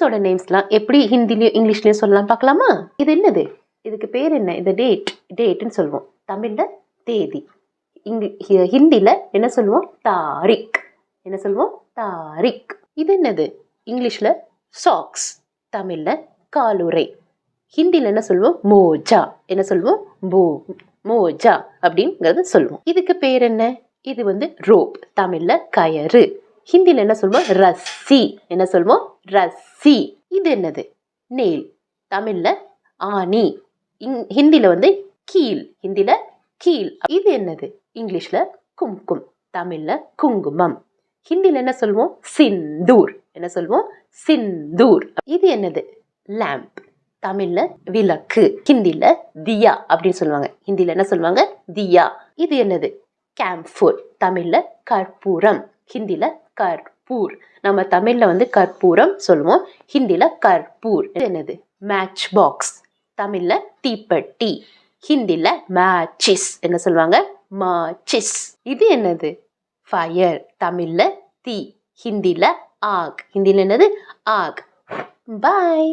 ஃப்ரூட்ஸோட நேம்ஸ்லாம் எப்படி ஹிந்திலையும் இங்கிலீஷ்லையும் சொல்லலாம் பார்க்கலாமா? இது என்னது? இதுக்கு பேர் என்ன? இந்த டேட்னு சொல்லுவோம். தமிழ்ல தேதி. ஹிந்தில என்ன சொல்லுவோம்? தாரிக். என்ன சொல்லுவோம்? தாரிக். இது என்னது? இங்கிலீஷ்ல சாக்ஸ். தமிழ்ல காலுறை. ஹிந்தில என்ன சொல்லுவோம்? மோஜா. என்ன சொல்லுவோம்? மோஜா அப்படிங்கிறது சொல்லுவோம். இதுக்கு பேர் என்ன? இது வந்து ரோப். தமிழ்ல கயறு. ஹிந்தில என்ன சொல்லுவோம்? ரஸ்ஸி. என்ன சொல்லுவோம்? ரஸ்ஸி. இது என்னது? நெயில். தமிழ்ல ஆணி. ஹிந்தில வந்து கீல். ஹிந்தில கீல். இது என்னது? இங்கிலீஷ்ல கும்கும். தமிழ்ல குங்குமம். ஹிந்தில என்ன சொல்லுவோம்? சிந்தூர். என்ன சொல்லுவோம்? சிந்தூர். இது என்னது? லேம்ப். தமிழ்ல விளக்கு. ஹிந்தில தியா அப்படின்னு சொல்லுவாங்க. ஹிந்தில என்ன சொல்லுவாங்க? தியா. இது என்னது? கேம்ஃபோர். தமிழ்ல கற்பூரம். ஹிந்தில கற்பூர். நம்ம தமிழ்ல வந்து கற்பூரம் சொல்லுவோம். ஹிந்தில கற்பூர். இது என்னது? Match box. தமிழ்ல தீப்பெட்டி. ஹிந்தில மேட்சிஸ். என்ன சொல்லுவாங்க? மாச்சிஸ். இது என்னது? ஃபயர். தமிழ்ல தீ. ஹிந்தில ஆக். ஹிந்தில என்னது? ஆக். பாய்.